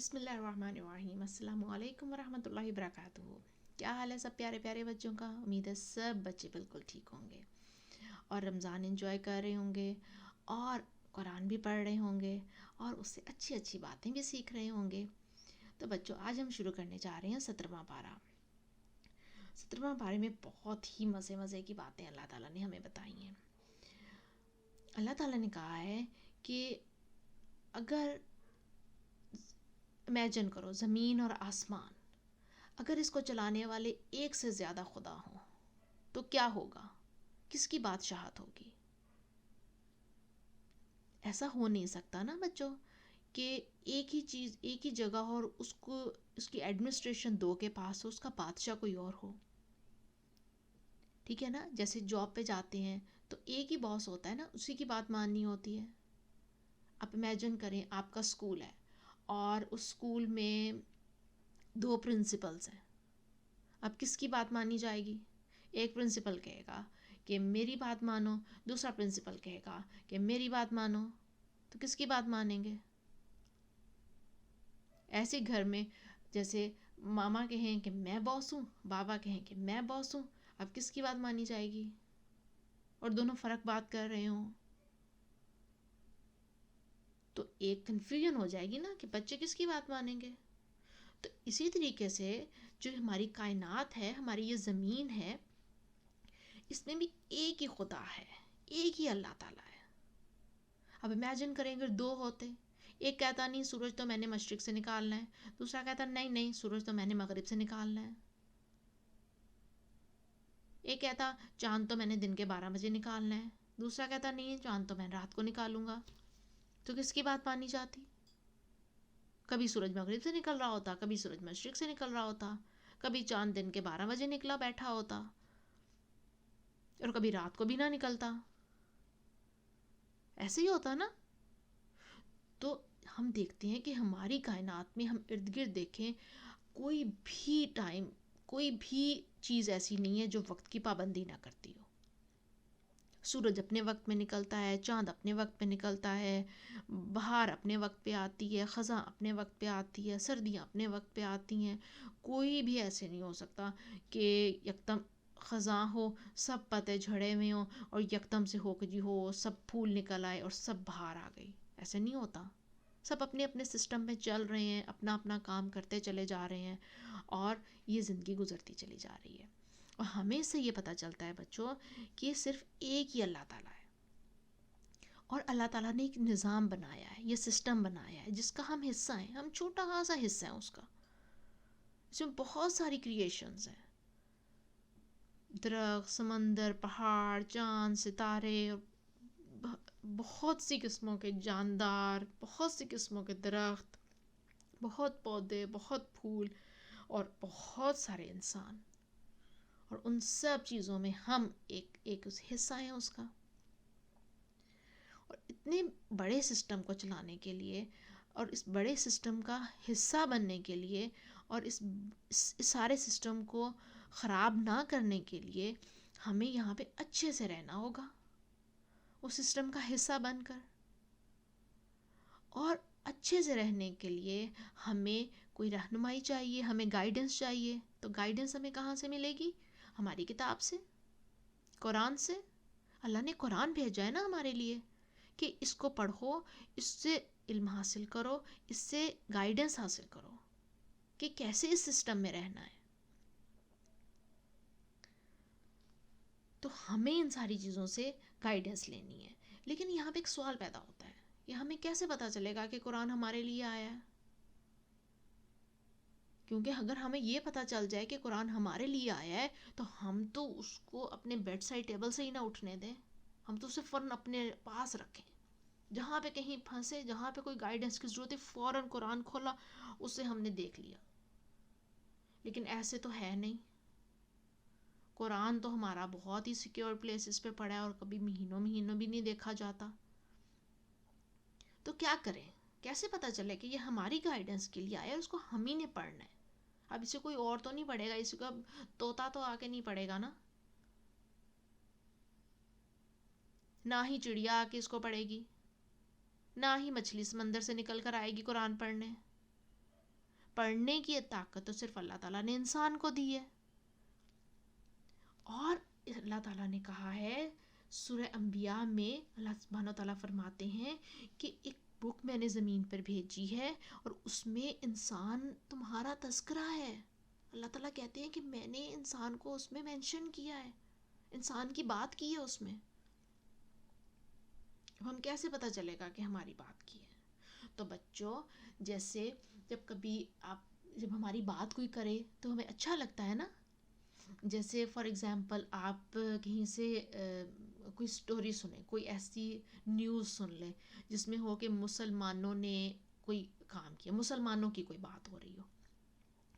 بسم اللہ الرحمن الرحیم، السلام علیکم ورحمۃ اللہ وبرکاتہ۔ کیا حال ہے سب پیارے پیارے بچوں کا؟ امید ہے سب بچے بالکل ٹھیک ہوں گے اور رمضان انجوائے کر رہے ہوں گے اور قرآن بھی پڑھ رہے ہوں گے اور اس سے اچھی اچھی باتیں بھی سیکھ رہے ہوں گے۔ تو بچوں، آج ہم شروع کرنے جا رہے ہیں 17واں پارہ۔ 17واں پارے میں بہت ہی مزے کی باتیں اللہ تعالیٰ نے ہمیں بتائی ہیں۔ اللہ تعالیٰ نے کہا ہے کہ اگر امیجن کرو زمین اور آسمان، اگر اس کو چلانے والے ایک سے زیادہ خدا ہوں تو کیا ہوگا؟ کس کی بادشاہت ہوگی؟ ایسا ہو نہیں سکتا نا بچوں کہ ایک ہی چیز ایک ہی جگہ ہو اور اس کی ایڈمنسٹریشن دو کے پاس ہو، اس کا بادشاہ کوئی اور ہو۔ ٹھیک ہے نا؟ جیسے جاب پہ جاتے ہیں تو ایک ہی باس ہوتا ہے نا، اسی کی بات ماننی ہوتی ہے۔ آپ امیجن کریں آپ کا اسکول ہے اور اس اسکول میں 2 پرنسپلز ہیں، اب کس کی بات مانی جائے گی؟ ایک پرنسپل کہے گا کہ میری بات مانو، دوسرا پرنسپل کہے گا کہ میری بات مانو، تو کس کی بات مانیں گے؟ ایسے گھر میں جیسے ماما کہیں کہ میں باس ہوں، بابا کہیں کہ میں باس ہوں، اب کس کی بات مانی جائے گی؟ اور دونوں فرق بات کر رہے ہوں تو ایک کنفیوژن ہو جائے گی نا کہ بچے کس کی بات مانیں گے۔ تو اسی طریقے سے جو ہماری کائنات ہے، ہماری یہ زمین ہے، اس میں بھی ایک ہی خدا ہے، ایک ہی اللہ تعالیٰ ہے۔ اب امیجن کریں اگر 2 ہوتے، ایک کہتا نہیں سورج تو میں نے مشرق سے نکالنا ہے، دوسرا کہتا نہیں سورج تو میں نے مغرب سے نکالنا ہے۔ ایک کہتا چاند تو میں نے دن کے 12 بجے نکالنا ہے، دوسرا کہتا نہیں چاند تو میں رات کو نکالوں گا، تو کس کی بات مانی جاتی؟ کبھی سورج مغرب سے نکل رہا ہوتا، کبھی سورج مشرق سے نکل رہا ہوتا، کبھی چاند دن کے 12 بجے نکلا بیٹھا ہوتا اور کبھی رات کو بھی نہ نکلتا۔ ایسے ہی ہوتا نا؟ تو ہم دیکھتے ہیں کہ ہماری کائنات میں ہم ارد گرد دیکھیں، کوئی بھی ٹائم، کوئی بھی چیز ایسی نہیں ہے جو وقت کی پابندی نہ کرتی ہو۔ سورج اپنے وقت میں نکلتا ہے، چاند اپنے وقت پہ نکلتا ہے، بہار اپنے وقت پہ آتی ہے، خزاں اپنے وقت پہ آتی ہے، سردیاں اپنے وقت پہ آتی ہیں۔ کوئی بھی ایسے نہیں ہو سکتا کہ یکدم خزاں ہو، سب پتے جھڑے ہوئے ہوں اور یکدم سے ہو کہ جی ہو سب پھول نکل آئے اور سب بہار آ گئی۔ ایسے نہیں ہوتا۔ سب اپنے اپنے سسٹم میں چل رہے ہیں، اپنا اپنا کام کرتے چلے جا رہے ہیں اور یہ زندگی گزرتی چلی جا رہی ہے۔ اور ہمیں اس سے یہ پتہ چلتا ہے بچوں کہ صرف ایک ہی اللہ تعالیٰ ہے اور اللہ تعالیٰ نے ایک نظام بنایا ہے، یہ سسٹم بنایا ہے جس کا ہم حصہ ہیں، ہم چھوٹا ہاں سا حصہ ہیں اس کا۔ اس میں بہت ساری کریشنز ہیں، درخت، سمندر، پہاڑ، چاند، ستارے، بہت سی قسموں کے جاندار، بہت سی قسموں کے درخت، بہت پودے، بہت پھول اور بہت سارے انسان، اور ان سب چیزوں میں ہم ایک حصہ ہیں اس کا۔ اور اتنے بڑے سسٹم کو چلانے کے لیے اور اس بڑے سسٹم کا حصہ بننے کے لیے اور اس سارے سسٹم کو خراب نہ کرنے کے لیے ہمیں یہاں پہ اچھے سے رہنا ہوگا، اس سسٹم کا حصہ بن کر۔ اور اچھے سے رہنے کے لیے ہمیں کوئی رہنمائی چاہیے، ہمیں گائیڈنس چاہیے۔ تو گائیڈنس ہمیں کہاں سے ملے گی؟ ہماری کتاب سے، قرآن سے۔ اللہ نے قرآن بھیجا ہے نا ہمارے لیے کہ اس کو پڑھو، اس سے علم حاصل کرو، اس سے گائیڈنس حاصل کرو کہ کیسے اس سسٹم میں رہنا ہے۔ تو ہمیں ان ساری چیزوں سے گائیڈنس لینی ہے۔ لیکن یہاں پہ ایک سوال پیدا ہوتا ہے کہ ہمیں کیسے پتہ چلے گا کہ قرآن ہمارے لیے آیا ہے؟ کیونکہ اگر ہمیں یہ پتہ چل جائے کہ قرآن ہمارے لیے آیا ہے تو ہم تو اس کو اپنے بیڈ سائڈ ٹیبل سے ہی نہ اٹھنے دیں، ہم تو اسے فوراً اپنے پاس رکھیں۔ جہاں پہ کہیں پھنسے، جہاں پہ کوئی گائیڈنس کی ضرورت ہے، فوراً قرآن کھولا، اسے ہم نے دیکھ لیا۔ لیکن ایسے تو ہے نہیں۔ قرآن تو ہمارا بہت ہی سیکیور پلیسز پہ پڑا ہے اور کبھی مہینوں بھی نہیں دیکھا جاتا۔ تو کیا کریں؟ کیسے پتہ چلے کہ یہ ہماری گائیڈنس کے لیے آیا ہے، اس کو ہم ہی نے پڑھنا ہے؟ اب اسے کوئی اور تو نہیں پڑھے گا، اسے کو اب طوطا تو آ کے نہیں پڑھے گا نا، نہ ہی چڑیا آ کے اس کو پڑھے گی، نہ ہی مچھلی سمندر سے نکل کر آئے گی قرآن پڑھنے۔ پڑھنے کی طاقت تو صرف اللہ تعالیٰ نے انسان کو دی ہے. اور اللہ تعالیٰ نے کہا ہے سورہ انبیاء میں، اللہ سبحانہ و تعالیٰ فرماتے ہیں کہ ایک بک میں نے زمین پر بھیجی ہے اور اس میں انسان تمہارا تذکرہ ہے. اللہ تعالیٰ کہتے ہیں کہ میں نے انسان کو اس میں مینشن کیا ہے، انسان کی بات کی ہے اس میں. ہم کیسے پتہ چلے گا کہ ہماری بات کی ہے؟ تو بچوں، جیسے جب ہماری بات کوئی کرے تو ہمیں اچھا لگتا ہے نا. جیسے فار ایگزامپل آپ کہیں سے کوئی سٹوری سنیں، کوئی ایسی نیوز سن لیں جس میں ہو کہ مسلمانوں نے کوئی کام کیا، مسلمانوں کی کوئی بات ہو رہی ہو،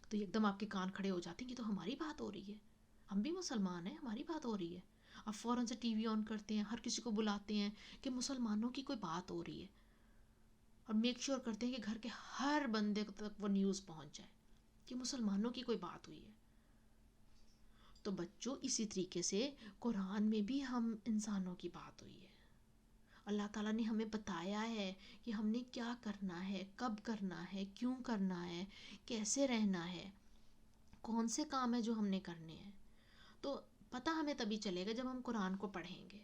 تو ایک دم آپ کے کان کھڑے ہو جاتے ہیں کہ تو ہماری بات ہو رہی ہے، ہم بھی مسلمان ہیں، ہماری بات ہو رہی ہے. آپ فوراً سے ٹی وی آن کرتے ہیں، ہر کسی کو بلاتے ہیں کہ مسلمانوں کی کوئی بات ہو رہی ہے، اور میک شیور کرتے ہیں کہ گھر کے ہر بندے تک وہ نیوز پہنچ جائے کہ مسلمانوں کی کوئی بات ہوئی ہے. تو بچوں، اسی طریقے سے قرآن میں بھی ہم انسانوں کی بات ہوئی ہے. اللہ تعالیٰ نے ہمیں بتایا ہے کہ ہم نے کیا کرنا ہے، کب کرنا ہے، کیوں کرنا ہے، کیسے رہنا ہے، کون سے کام ہیں جو ہم نے کرنے ہیں. تو پتہ ہمیں تبھی چلے گا جب ہم قرآن کو پڑھیں گے،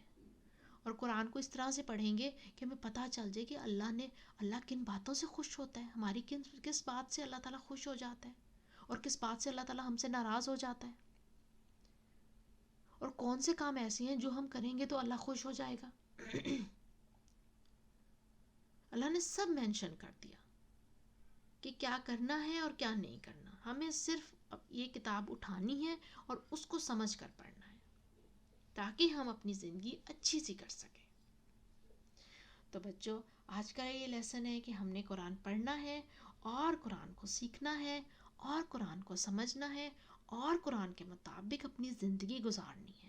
اور قرآن کو اس طرح سے پڑھیں گے کہ ہمیں پتہ چل جائے کہ اللہ کن باتوں سے خوش ہوتا ہے، ہماری کس بات سے اللہ تعالیٰ خوش ہو جاتا ہے، اور کس بات سے اللہ تعالیٰ ہم سے ناراض ہو جاتا ہے، اور کون سے کام ایسے ہیں جو ہم کریں گے تو اللہ خوش ہو جائے گا. اللہ نے سب مینشن کر دیا کہ کیا کرنا ہے اور کیا نہیں کرنا. ہمیں صرف یہ کتاب اٹھانی ہے اور اس کو سمجھ کر پڑھنا ہے تاکہ ہم اپنی زندگی اچھی سی کر سکیں. تو بچوں، آج کا یہ لیسن ہے کہ ہم نے قرآن پڑھنا ہے اور قرآن کو سیکھنا ہے اور قرآن کو سمجھنا ہے اور قرآن کے مطابق اپنی زندگی گزارنی ہے.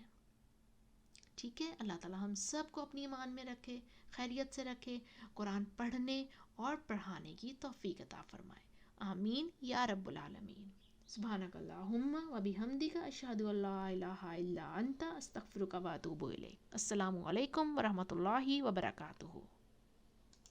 ٹھیک ہے، اللہ تعالیٰ ہم سب کو اپنی ایمان میں رکھے، خیریت سے رکھے، قرآن پڑھنے اور پڑھانے کی توفیق عطا فرمائے. آمین یا رب العالمین. سبحانک اللہم و بحمدک، اشہد ان لا الہ الا انت، استغفرک و اتوب الیک. السلام علیکم ورحمۃ اللہ وبرکاتہ.